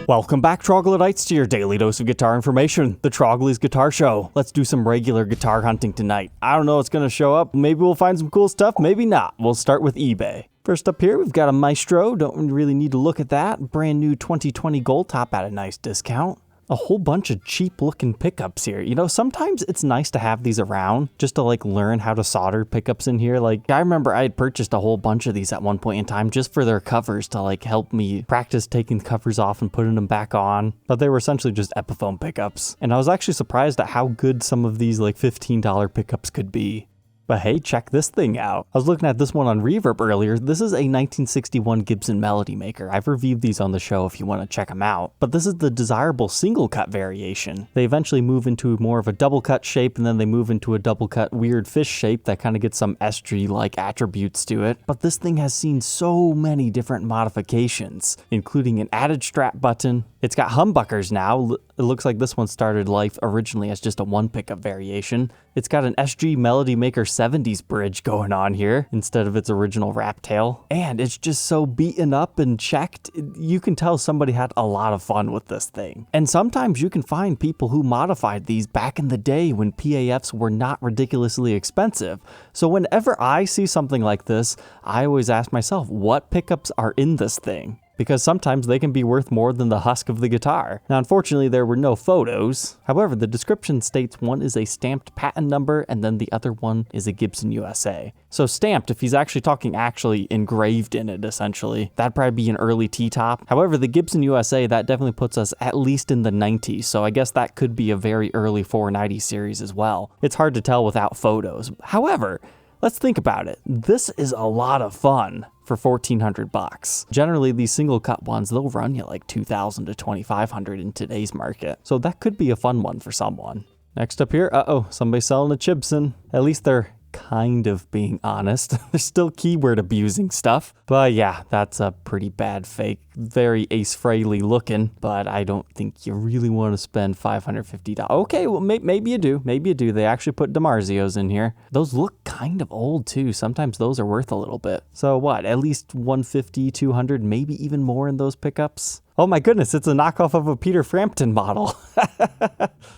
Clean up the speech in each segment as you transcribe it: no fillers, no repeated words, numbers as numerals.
Welcome back, troglodytes, to your daily dose of guitar information, the Trogly's Guitar Show. Let's do some regular guitar hunting tonight. I don't know what's going to show up. Maybe we'll find some cool stuff, maybe not. We'll start with eBay. First up here, we've got a Maestro. Don't really need to look at that. Brand new 2020 Goldtop at a nice discount. A whole bunch of cheap looking pickups here. You know, sometimes it's nice to have these around just to like learn how to solder pickups in here. Like, I remember I had purchased a whole bunch of these at one point in time just for their covers to like help me practice taking the covers off and putting them back on. But they were essentially just Epiphone pickups. And I was actually surprised at how good some of these like $15 pickups could be. But hey, check this thing out. I was looking at this one on Reverb earlier. This is a 1961 Gibson Melody Maker. I've reviewed these on the show if you want to check them out. But this is the desirable single cut variation. They eventually move into more of a double cut shape, and then they move into a double cut weird fish shape that kind of gets some SG-like attributes to it. But this thing has seen so many different modifications, including an added strap button. It's got humbuckers now. It looks like this one started life originally as just a one pickup variation. It's got an SG Melody Maker 70s bridge going on here instead of its original wrap tail. And it's just so beaten up and checked. You can tell somebody had a lot of fun with this thing. And sometimes you can find people who modified these back in the day when PAFs were not ridiculously expensive. So whenever I see something like this, I always ask myself, what pickups are in this thing? Because sometimes they can be worth more than the husk of the guitar. Now, unfortunately, there were no photos. However, the description states one is a stamped patent number and then the other one is a Gibson USA. So stamped, if he's actually talking actually engraved in it, essentially, that'd probably be an early T-top. However, the Gibson USA, that definitely puts us at least in the 90s, so I guess that could be a very early 490 series as well. It's hard to tell without photos. However, let's think about it. This is a lot of fun for $1,400. Generally, these single cut ones, they'll run you like $2,000 to $2,500 in today's market. So that could be a fun one for someone. Next up here, somebody's selling a Gibson. At least they're kind of being honest. They're still keyword abusing stuff. But yeah, that's a pretty bad fake. Very Ace Frehley looking, but I don't think you really want to spend $550. Okay, well, maybe you do. Maybe you do. They actually put DiMarzios in here. Those look kind of old too. Sometimes those are worth a little bit. So what, at least $150, $200, maybe even more in those pickups? Oh my goodness, it's a knockoff of a Peter Frampton model.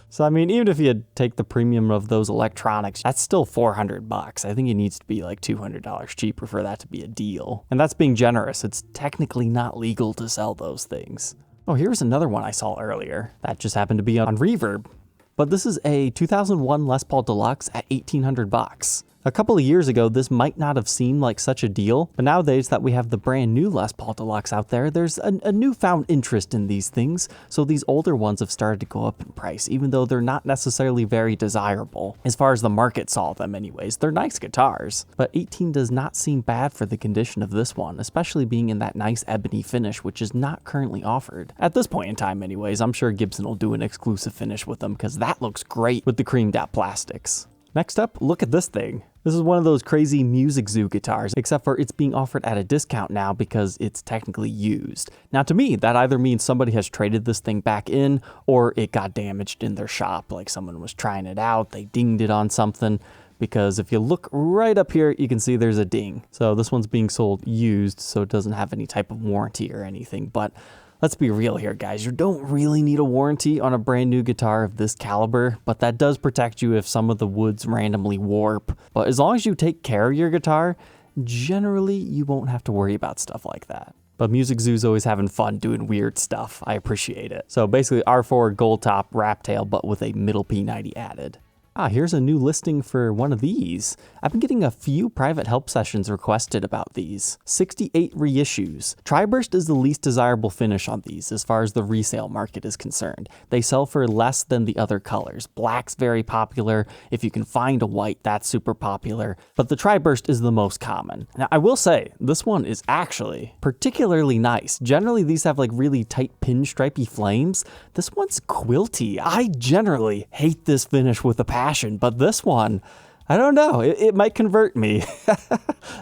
So I mean, even if you take the premium of those electronics, that's still $400. I think it needs to be like $200 cheaper for that to be a deal. And that's being generous. It's technically not legal to sell those things. Oh, here's another one I saw earlier. That just happened to be on Reverb. But this is a 2001 Les Paul Deluxe at $1,800. A couple of years ago, this might not have seemed like such a deal, but nowadays that we have the brand new Les Paul Deluxe out there, there's a newfound interest in these things, so these older ones have started to go up in price, even though they're not necessarily very desirable. As far as the market saw them anyways, they're nice guitars, but 18 does not seem bad for the condition of this one, especially being in that nice ebony finish, which is not currently offered. At this point in time anyways, I'm sure Gibson will do an exclusive finish with them, because that looks great with the creamed out plastics. Next up, look at this thing. This is one of those crazy Music Zoo guitars, except for it's being offered at a discount now because it's technically used. Now to me, that either means somebody has traded this thing back in, or it got damaged in their shop, like someone was trying it out, they dinged it on something. Because if you look right up here, you can see there's a ding. So this one's being sold used, so it doesn't have any type of warranty or anything, but let's be real here, guys. You don't really need a warranty on a brand new guitar of this caliber, but that does protect you if some of the woods randomly warp. But as long as you take care of your guitar, generally you won't have to worry about stuff like that. But Music Zoo's always having fun doing weird stuff. I appreciate it. So basically R4 Goldtop wrap tail, but with a middle P90 added. Here's a new listing for one of these. I've been getting a few private help sessions requested about these. 68 reissues. Tri-burst is the least desirable finish on these as far as the resale market is concerned. They sell for less than the other colors. Black's very popular. If you can find a white, that's super popular. But the Tri-burst is the most common. Now, I will say, this one is actually particularly nice. Generally, these have like really tight pinstripey flames. This one's quilty. I generally hate this finish with a passion. But this one, I don't know, it might convert me.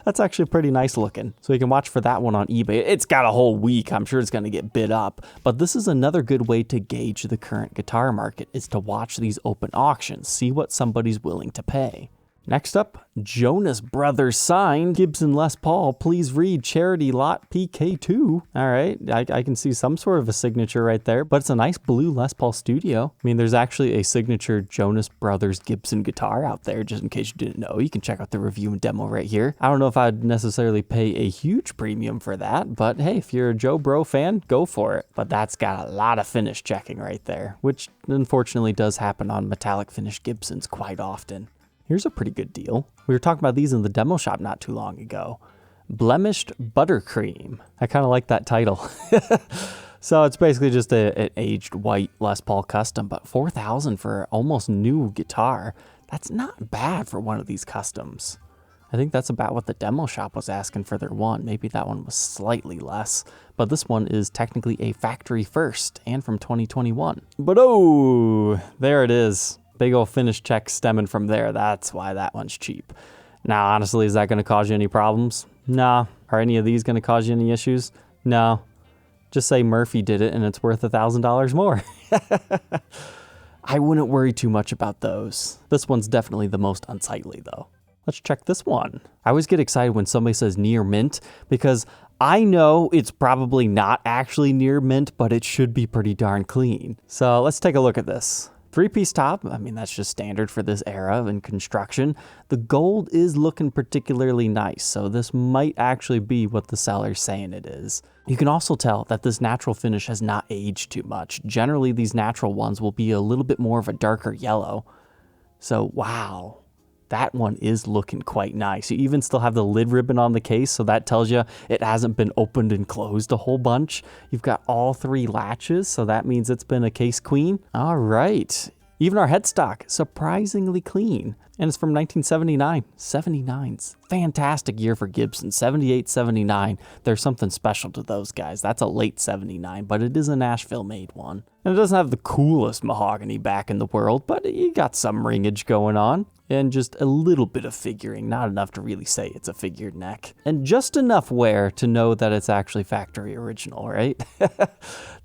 That's actually pretty nice looking. So you can watch for that one on eBay. It's got a whole week. I'm sure it's going to get bid up. But this is another good way to gauge the current guitar market, is to watch these open auctions, see what somebody's willing to pay. Next up, Jonas Brothers signed Gibson Les Paul. Please read Charity Lot PK2. All right, I can see some sort of a signature right there, but it's a nice blue Les Paul Studio. I mean, there's actually a signature Jonas Brothers Gibson guitar out there, just in case you didn't know. You can check out the review and demo right here. I don't know if I'd necessarily pay a huge premium for that, but hey, if you're a Joe Bro fan, go for it. But that's got a lot of finish checking right there, which unfortunately does happen on metallic finish Gibsons quite often. Here's a pretty good deal. We were talking about these in the demo shop not too long ago. Blemished Butercream. I kind of like that title. So it's basically just an aged white Les Paul Custom, but $4,000 for almost new guitar. That's not bad for one of these customs. I think that's about what the demo shop was asking for their one. Maybe that one was slightly less, but this one is technically a factory first and from 2021. But oh, there it is. Big old finish check stemming from there. That's why that one's cheap. Now, honestly, is that going to cause you any problems? Nah. Are any of these going to cause you any issues? No. Just say Murphy did it and it's worth $1,000 more. I wouldn't worry too much about those. This one's definitely the most unsightly though. Let's check this one. I always get excited when somebody says near mint because I know it's probably not actually near mint, but it should be pretty darn clean. So let's take a look at this. 3-piece top, I mean, that's just standard for this era in construction. The gold is looking particularly nice, so this might actually be what the seller's saying it is. You can also tell that this natural finish has not aged too much. Generally, these natural ones will be a little bit more of a darker yellow. So, wow. That one is looking quite nice. You even still have the lid ribbon on the case, so that tells you it hasn't been opened and closed a whole bunch. You've got all 3 latches, so that means it's been a case queen. All right. Even our headstock, surprisingly clean. And it's from 1979. 79's fantastic year for Gibson. 78, 79. There's something special to those guys. That's a late 79, but it is a Nashville-made one. And it doesn't have the coolest mahogany back in the world, but you got some ringage going on. And just a little bit of figuring, not enough to really say it's a figured neck. And just enough wear to know that it's actually factory original, right?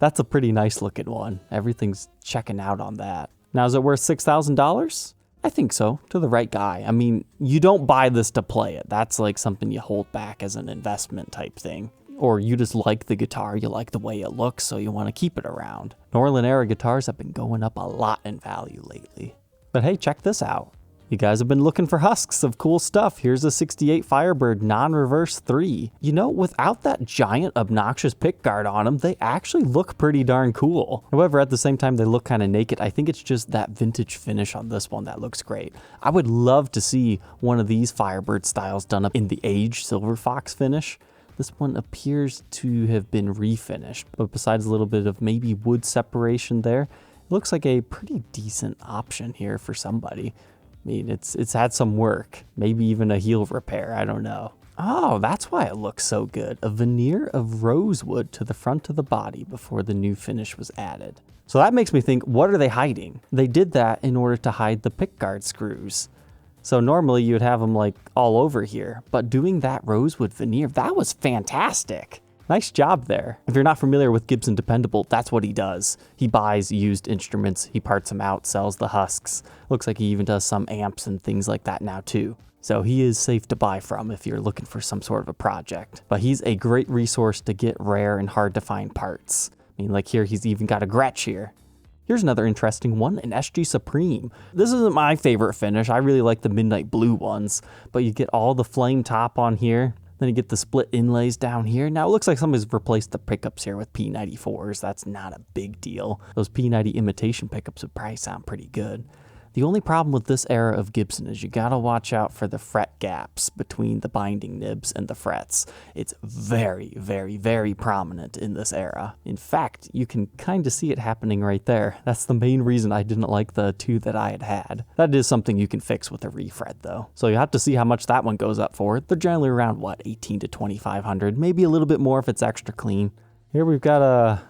That's a pretty nice looking one. Everything's checking out on that. Now, is it worth $6,000? I think so, to the right guy. I mean, you don't buy this to play it. That's like something you hold back as an investment type thing. Or you just like the guitar, you like the way it looks, so you want to keep it around. Norlin era guitars have been going up a lot in value lately. But hey, check this out. You guys have been looking for husks of cool stuff. Here's a 68 Firebird non-reverse 3. You know, without that giant obnoxious pickguard on them, they actually look pretty darn cool. However, at the same time, they look kind of naked. I think it's just that vintage finish on this one that looks great. I would love to see one of these Firebird styles done up in the aged Silver Fox finish. This one appears to have been refinished, but besides a little bit of maybe wood separation there, it looks like a pretty decent option here for somebody. I mean, it's had some work, maybe even a heel repair, I don't know. Oh, that's why it looks so good. A veneer of rosewood to the front of the body before the new finish was added. So that makes me think, what are they hiding? They did that in order to hide the pickguard screws. So normally you'd have them like all over here, but doing that rosewood veneer, that was fantastic. Nice job there. If you're not familiar with Gibson Dependable, that's what he does. He buys used instruments, he parts them out, sells the husks. Looks like he even does some amps and things like that now too. So he is safe to buy from if you're looking for some sort of a project. But he's a great resource to get rare and hard to find parts. I mean, like here, he's even got a Gretsch here. Here's another interesting one, an SG Supreme. This isn't my favorite finish. I really like the midnight blue ones, but you get all the flame top on here. Then you get the split inlays down here. Now it looks like somebody's replaced the pickups here with P94s. That's not a big deal. Those P90 imitation pickups would probably sound pretty good. The only problem with this era of Gibson is you gotta watch out for the fret gaps between the binding nibs and the frets. It's very, very, very prominent in this era. In fact, you can kind of see it happening right there. That's the main reason I didn't like the 2 that I had. That is something you can fix with a refret though. So you have to see how much that one goes up for. They're generally around, what, 18 to 2,500, maybe a little bit more if it's extra clean. Here we've got a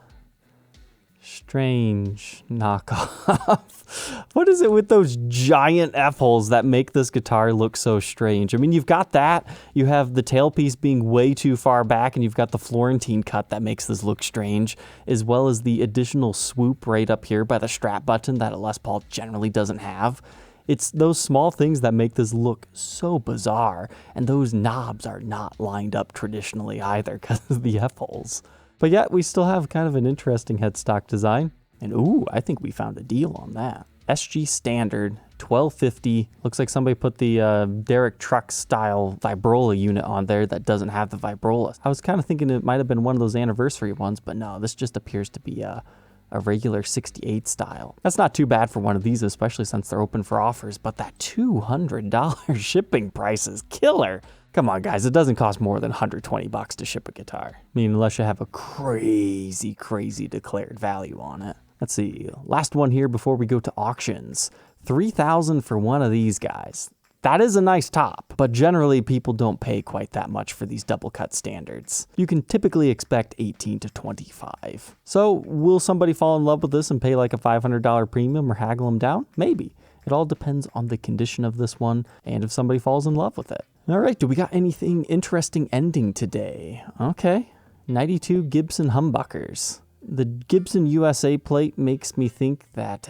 strange knockoff. What is it with those giant F-holes that make this guitar look so strange? I mean, you've got that, you have the tailpiece being way too far back, and you've got the Florentine cut that makes this look strange, as well as the additional swoop right up here by the strap button that a Les Paul generally doesn't have. It's those small things that make this look so bizarre, and those knobs are not lined up traditionally either because of the F-holes. But yet we still have kind of an interesting headstock design, and ooh, I think we found a deal on that. SG Standard, $12.50. Looks like somebody put the Derek Truck style vibrola unit on there that doesn't have the vibrola. I was kind of thinking it might have been one of those anniversary ones, but no, this just appears to be a regular 68 style. That's not too bad for one of these, especially since they're open for offers, but that $200 shipping price is killer. Come on, guys, it doesn't cost more than $120 to ship a guitar. I mean, unless you have a crazy declared value on it. Let's see, last one here before we go to auctions. $3,000 for one of these guys. That is a nice top, but generally people don't pay quite that much for these double cut standards. You can typically expect $18 to $25. So will somebody fall in love with this and pay like a $500 premium or haggle them down? Maybe. It all depends on the condition of this one and if somebody falls in love with it. All right, do we got anything interesting ending today? Okay, 92 Gibson Humbuckers. The Gibson USA plate makes me think that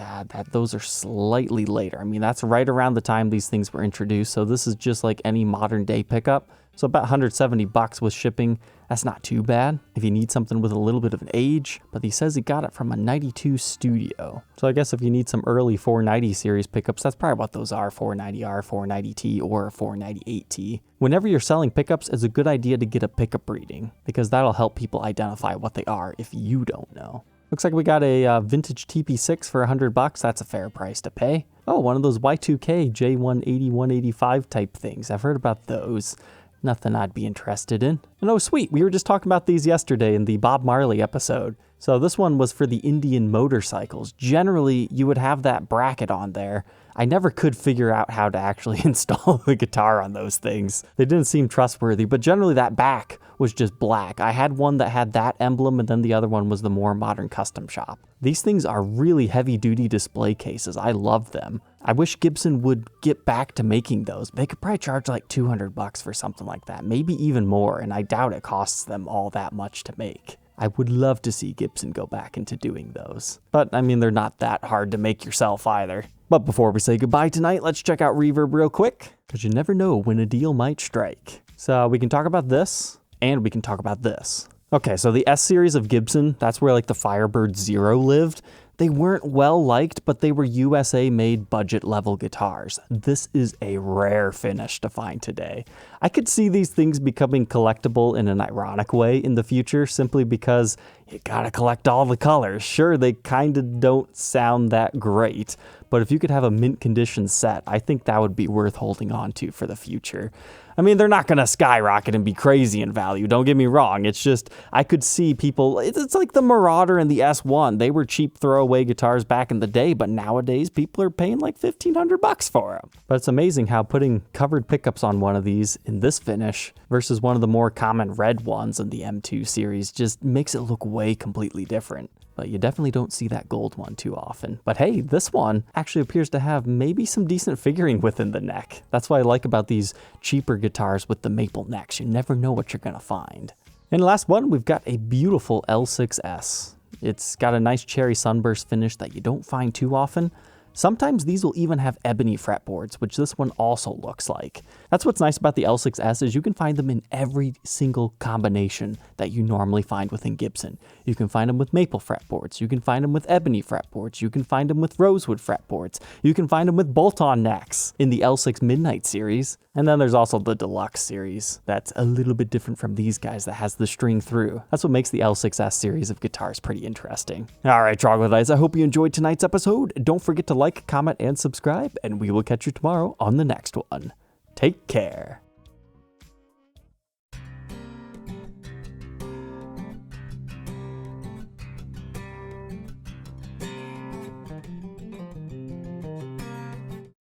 those are slightly later. I mean, that's right around the time these things were introduced, so this is just like any modern day pickup. So about $170 with shipping. That's not too bad if you need something with a little bit of an age, but he says he got it from a 92 Studio. So I guess if you need some early 490 series pickups, that's probably what those are, 490R, 490T, or 498T. Whenever you're selling pickups, it's a good idea to get a pickup reading because that'll help people identify what they are if you don't know. Looks like we got a vintage TP6 for $100. That's a fair price to pay. Oh, one of those Y2K J180, 185 type things. I've heard about those. Nothing I'd be interested in. And oh sweet, we were just talking about these yesterday in the Bob Marley episode. So this one was for the Indian motorcycles. Generally, you would have that bracket on there. I never could figure out how to actually install the guitar on those things. They didn't seem trustworthy, but generally that back was just black. I had one that had that emblem, and then the other one was the more modern custom shop. These things are really heavy-duty display cases. I love them. I wish Gibson would get back to making those. They could probably charge like $200 for something like that, maybe even more, and I doubt it costs them all that much to make. I would love to see Gibson go back into doing those. But, I mean, they're not that hard to make yourself either. But before we say goodbye tonight, let's check out Reverb real quick, because you never know when a deal might strike. So we can talk about this, and we can talk about this. Okay, so the S series of Gibson, that's where like the Firebird Zero lived. They weren't well liked, but they were USA made budget level guitars. This is a rare finish to find today. I could see these things becoming collectible in an ironic way in the future, simply because you gotta collect all the colors. Sure, they kinda don't sound that great, but if you could have a mint condition set, I think that would be worth holding on to for the future. I mean, they're not going to skyrocket and be crazy in value, don't get me wrong. It's just, I could see people, it's like the Marauder and the S1. They were cheap throwaway guitars back in the day, but nowadays people are paying like $1,500 for them. But it's amazing how putting covered pickups on one of these in this finish versus one of the more common red ones in the M2 series just makes it look way completely different. But you definitely don't see that gold one too often. But hey, this one actually appears to have maybe some decent figuring within the neck. That's what I like about these cheaper guitars with the maple necks. You never know what you're gonna find. And the last one, we've got a beautiful L6S. It's got a nice cherry sunburst finish that you don't find too often. Sometimes these will even have ebony fretboards, which this one also looks like. That's what's nice about the L6S is you can find them in every single combination that you normally find within Gibson. You can find them with maple fretboards, you can find them with ebony fretboards, you can find them with rosewood fretboards, you can find them with bolt-on necks in the L6 Midnight series. And then there's also the Deluxe series that's a little bit different from these guys that has the string through. That's what makes the L6S series of guitars pretty interesting. All right, Troglodytes, I hope you enjoyed tonight's episode. Don't forget to like, comment, and subscribe, and we will catch you tomorrow on the next one. Take care.